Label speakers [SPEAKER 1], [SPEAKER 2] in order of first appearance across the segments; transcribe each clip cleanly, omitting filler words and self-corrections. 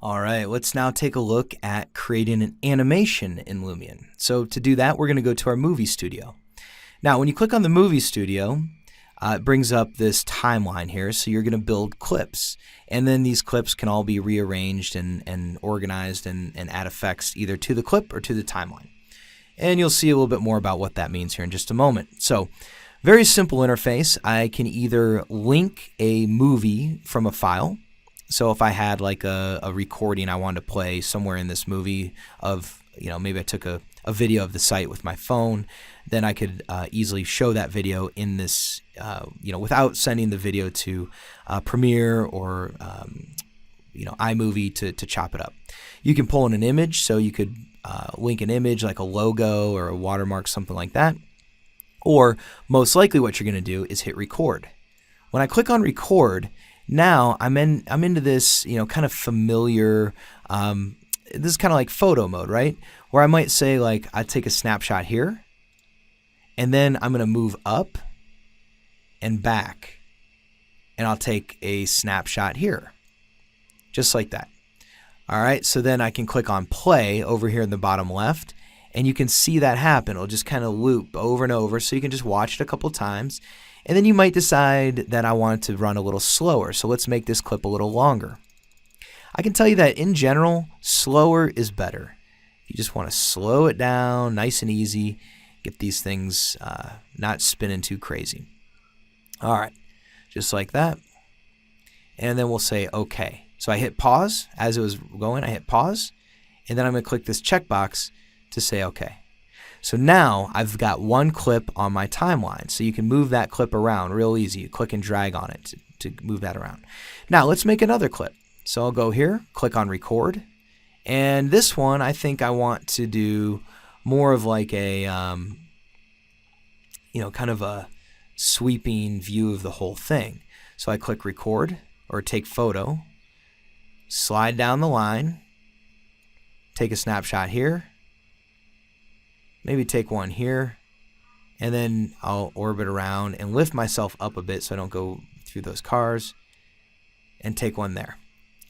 [SPEAKER 1] All right, let's now take a look at creating an animation in Lumion. So to do that, we're going to go to our movie studio. Now, when you click on the movie studio, it brings up this timeline here. So you're going to build clips. And then these clips can all be rearranged and organized and add effects either to the clip or to the timeline. And you'll see a little bit more about what that means here in just a moment. So very simple interface. I can either link a movie from a file. So if I had like a recording I wanted to play somewhere in this movie of, maybe I took a video of the site with my phone, then I could easily show that video in this, without sending the video to Premiere or, iMovie to chop it up. You can pull in an image, so you could link an image like a logo or a watermark, something like that. Or most likely what you're going to do is hit record. When I click on record, now I'm into this, kind of familiar, this is kind of like photo mode, right? Where I might say like, I take a snapshot here, and then I'm going to move up and back, and I'll take a snapshot here, just like that. All right, so then I can click on play over here in the bottom left, and you can see that happen. It'll just kind of loop over and over, so you can just watch it a couple times. And then you might decide that I want it to run a little slower, so let's make this clip a little longer. I can tell you that in general, slower is better. You just want to slow it down, nice and easy, get these things not spinning too crazy. All right, just like that. And then we'll say OK. So I hit pause as it was going. I hit pause, and then I'm going to click this checkbox to say OK. So now I've got one clip on my timeline. So you can move that clip around real easy. You click and drag on it to move that around. Now let's make another clip. So I'll go here, click on record. And this one, I think I want to do more of like a, kind of a sweeping view of the whole thing. So I click record or take photo, slide down the line, take a snapshot here. Maybe take one here, and then I'll orbit around and lift myself up a bit so I don't go through those cars, and take one there.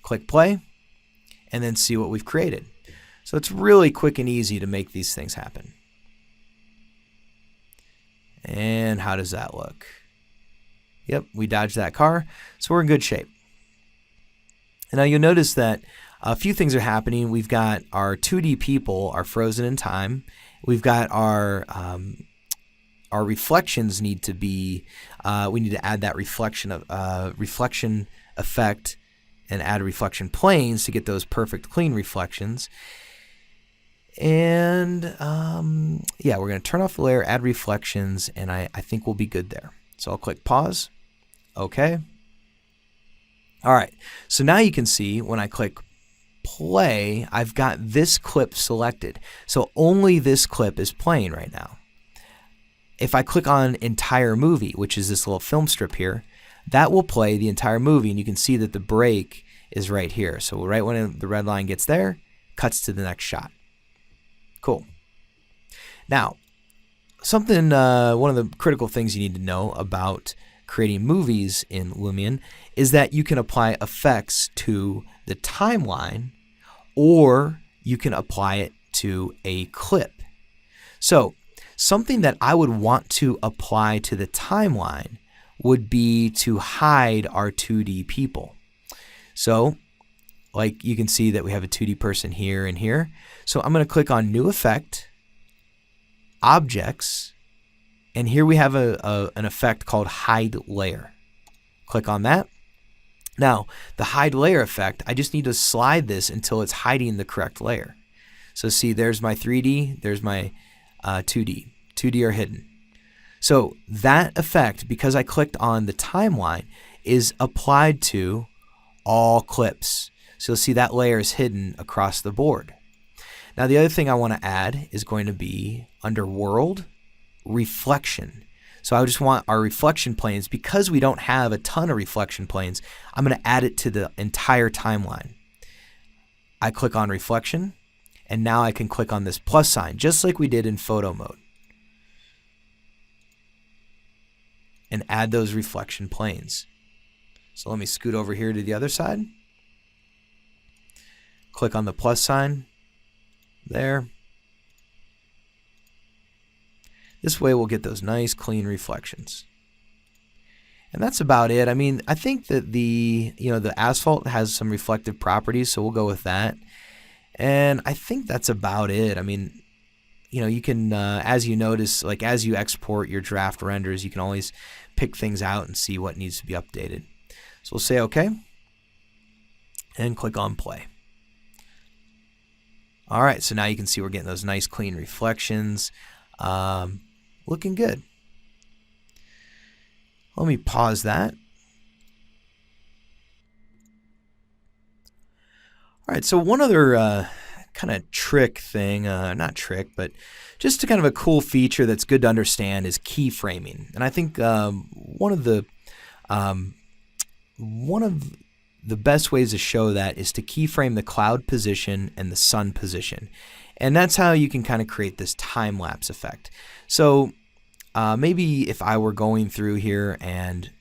[SPEAKER 1] Click play, and then see what we've created. So it's really quick and easy to make these things happen. And how does that look? Yep, we dodged that car, so we're in good shape. And now you'll notice that a few things are happening. We've got our 2D people are frozen in time. We've got our reflections need to be. We need to add that reflection effect and add reflection planes to get those perfect clean reflections. And yeah, we're going to turn off the layer, add reflections, and I think we'll be good there. So I'll click pause. Okay. All right. So now you can see when I click play, I've got this clip selected. So only this clip is playing right now. If I click on entire movie, which is this little film strip here, that will play the entire movie, and you can see that the break is right here. So right when the red line gets there, cuts to the next shot. Cool. Now, something, one of the critical things you need to know about creating movies in Lumion is that you can apply effects to the timeline, or you can apply it to a clip. So something that I would want to apply to the timeline would be to hide our 2D people. So like you can see that we have a 2D person here and here. So I'm going to click on New Effect, Objects, and here we have an effect called Hide Layer. Click on that. Now, the Hide Layer effect, I just need to slide this until it's hiding the correct layer. So see, there's my 3D, there's my 2D. 2D are hidden. So that effect, because I clicked on the timeline, is applied to all clips. So you'll see that layer is hidden across the board. Now the other thing I want to add is going to be under World, Reflection. So I just want our reflection planes, because we don't have a ton of reflection planes, I'm going to add it to the entire timeline. I click on Reflection, and now I can click on this plus sign, just like we did in photo mode, and add those reflection planes. So let me scoot over here to the other side. click on the plus sign there. This way we'll get those nice clean reflections. And that's about it. I mean, I think that the asphalt has some reflective properties, so we'll go with that. And I think that's about it. I mean, you can, as you notice, like as you export your draft renders, you can always pick things out and see what needs to be updated. So we'll say OK and click on play. All right, so now you can see we're getting those nice clean reflections. Looking good. Let me pause that. All right, so one other kind of trick thing, not trick, but just kind of a cool feature that's good to understand is keyframing. And I think one of the best ways to show that is to keyframe the cloud position and the sun position. And that's how you can kind of create this time-lapse effect. So maybe if I were going through here and,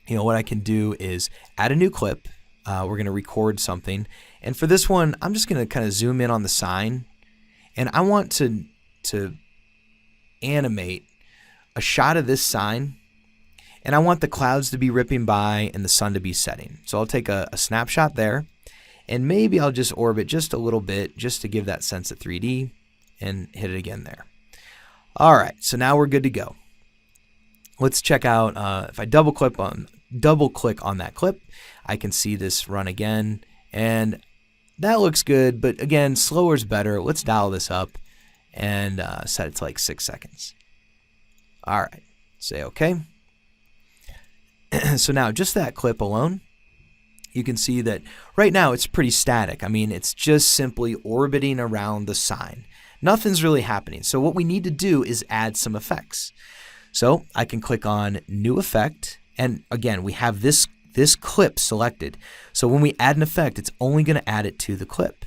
[SPEAKER 1] what I can do is add a new clip. We're going to record something. And for this one, I'm just going to kind of zoom in on the sign. And I want to animate a shot of this sign. And I want the clouds to be ripping by and the sun to be setting. So I'll take a snapshot there. And maybe I'll just orbit just a little bit just to give that sense of 3D and hit it again there. All right, so now we're good to go. Let's check out, if I double click on that clip, I can see this run again. And that looks good, but again, slower is better. Let's dial this up and set it to like 6 seconds. All right, say OK. So now just that clip alone, you can see that right now it's pretty static. I mean, it's just simply orbiting around the sign. Nothing's really happening. So what we need to do is add some effects. So I can click on New Effect, and again, we have this clip selected. So when we add an effect, it's only going to add it to the clip.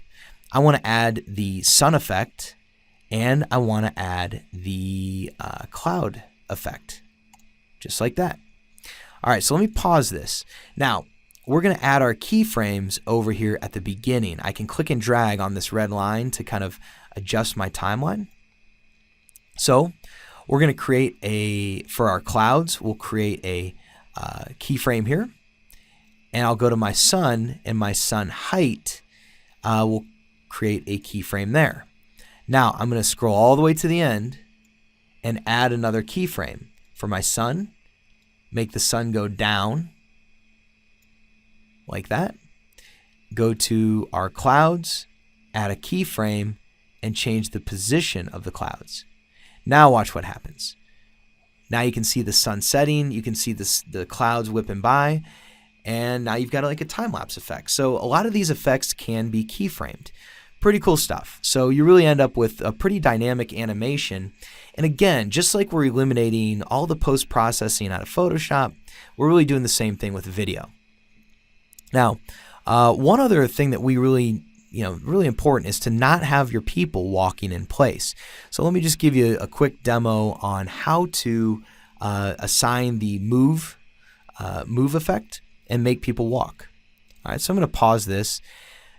[SPEAKER 1] I want to add the sun effect, and I want to add the cloud effect, just like that. All right, so let me pause this. Now, we're going to add our keyframes over here at the beginning. I can click and drag on this red line to kind of adjust my timeline. So we're going to create for our clouds, we'll create a keyframe here. And I'll go to my sun, and my sun height will create a keyframe there. Now I'm going to scroll all the way to the end and add another keyframe. For my sun, make the sun go down like that. Go to our clouds, add a keyframe, and change the position of the clouds. Now watch what happens. Now you can see the sun setting, you can see the clouds whipping by, and now you've got like a time-lapse effect. So a lot of these effects can be keyframed. Pretty cool stuff. So you really end up with a pretty dynamic animation. And again, just like we're eliminating all the post-processing out of Photoshop, we're really doing the same thing with video. Now, one other thing that we really important is to not have your people walking in place. So let me just give you a quick demo on how to assign the move effect and make people walk. All right, so I'm going to pause this.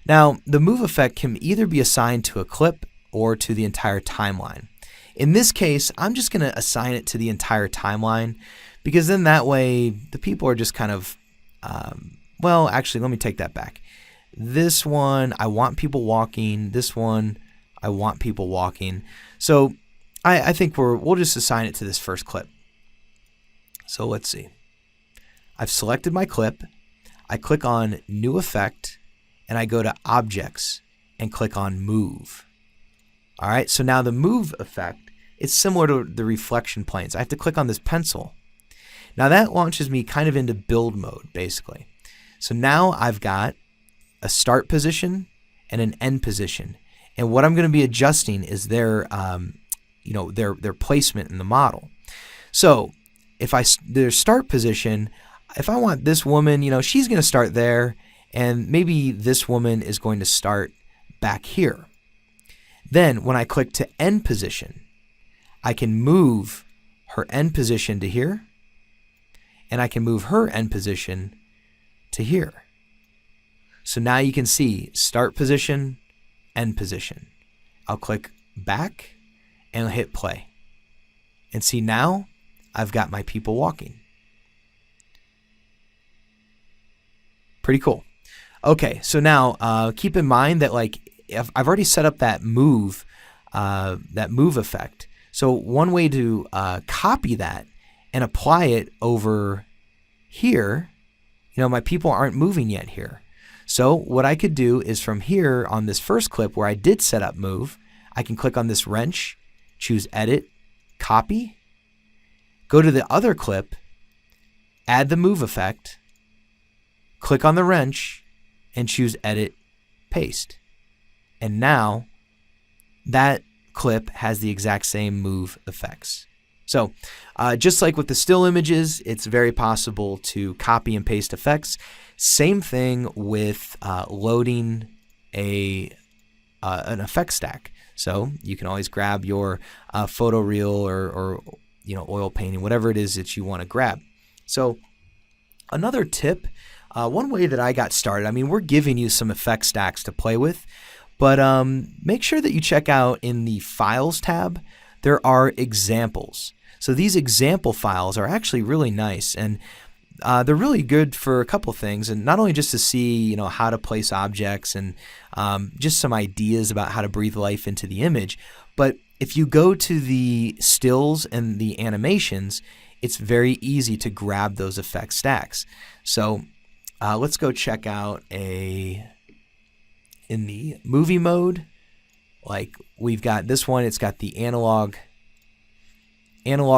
[SPEAKER 1] Now, the move effect can either be assigned to a clip or to the entire timeline. In this case, I'm just going to assign it to the entire timeline, because then that way the people are just kind of, well, actually, let me take that back. This one, I want people walking. This one, I want people walking. So I think we'll just assign it to this first clip. So let's see. I've selected my clip. I click on New Effect, and I go to Objects and click on Move. All right, so now the Move effect, it's similar to the reflection planes. I have to click on this pencil. Now that launches me kind of into build mode, basically. So now I've got a start position and an end position, and what I'm going to be adjusting is their placement in the model. So if their start position, if I want this woman, she's going to start there, and maybe this woman is going to start back here. Then when I click to end position, I can move her end position to here, and I can move her end position to here. So now you can see start position, end position. I'll click back and I'll hit play. And see, now I've got my people walking. Pretty cool. Okay, so now keep in mind that like I've already set up that move effect. So one way to copy that and apply it over here, my people aren't moving yet here. So what I could do is from here on this first clip where I did set up move, I can click on this wrench, choose edit, copy, go to the other clip, add the move effect, click on the wrench, and choose edit, paste. And now that clip has the exact same move effects. So just like with the still images, it's very possible to copy and paste effects. Same thing with loading an effect stack. So you can always grab your photo reel or oil painting, whatever it is that you want to grab. So another tip, one way that I got started, I mean, we're giving you some effect stacks to play with, but make sure that you check out in the Files tab, there are examples. So these example files are actually really nice, and they're really good for a couple things, and not only just to see how to place objects and just some ideas about how to breathe life into the image, but if you go to the stills and the animations, it's very easy to grab those effect stacks. So let's go check out in the movie mode. Like we've got this one, it's got the analog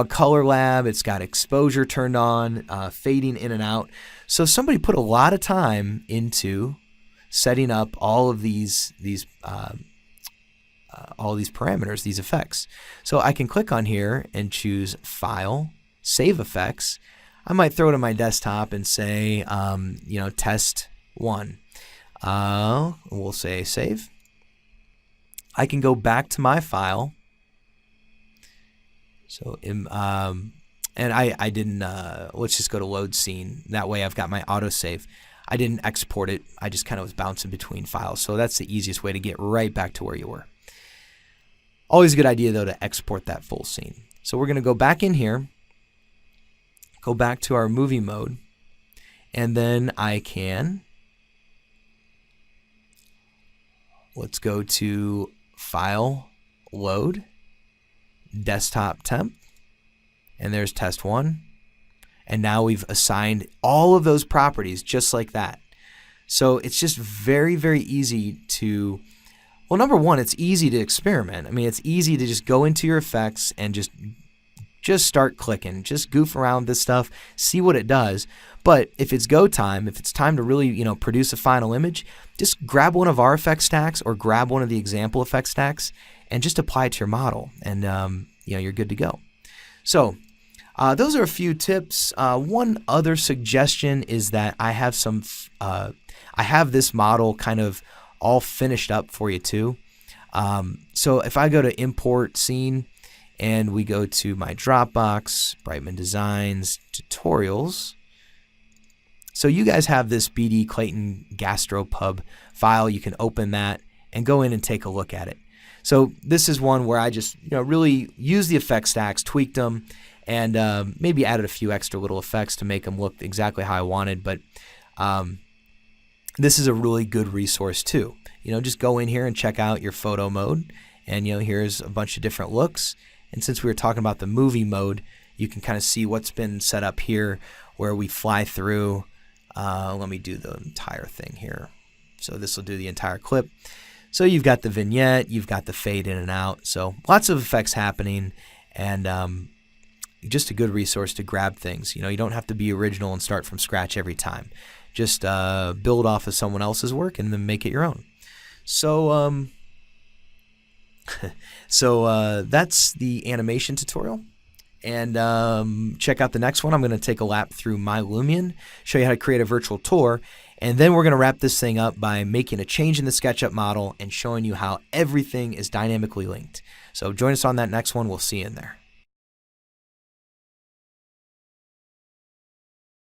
[SPEAKER 1] color lab, it's got exposure turned on, fading in and out. So somebody put a lot of time into setting up all of these parameters, these effects. So I can click on here and choose File, Save Effects. I might throw it on my desktop and say, test 1. We'll say save. I can go back to my file. So, and I didn't, let's just go to load scene. That way I've got my autosave. I didn't export it. I just kind of was bouncing between files. So that's the easiest way to get right back to where you were. Always a good idea, though, to export that full scene. So we're going to go back in here, go back to our movie mode, and then I can, let's go to File, Load, Desktop Temp, and there's test 1. And now we've assigned all of those properties just like that. So it's just very, very easy to, well, number one, it's easy to experiment. I mean, it's easy to just go into your effects and just start clicking, just goof around with this stuff, see what it does. But if it's go time, if it's time to really, produce a final image, just grab one of our effect stacks or grab one of the example effect stacks and just apply it to your model, and you're good to go. So those are a few tips. One other suggestion is that I have I have this model kind of all finished up for you too. So if I go to import scene and we go to my Dropbox, Brightman Designs, tutorials. So you guys have this BD Clayton Gastropub file. You can open that and go in and take a look at it. So this is one where I just really used the effect stacks, tweaked them, and maybe added a few extra little effects to make them look exactly how I wanted. But this is a really good resource too. Just go in here and check out your photo mode, and here's a bunch of different looks. And since we were talking about the movie mode, you can kind of see what's been set up here where we fly through. Let me do the entire thing here. So this will do the entire clip. So you've got the vignette, you've got the fade in and out. So lots of effects happening, and just a good resource to grab things. You don't have to be original and start from scratch every time. Just build off of someone else's work and then make it your own. So that's the animation tutorial. And check out the next one. I'm going to take a lap through my Lumion, show you how to create a virtual tour, and then we're going to wrap this thing up by making a change in the SketchUp model and showing you how everything is dynamically linked. So join us on that next one. We'll see you in there.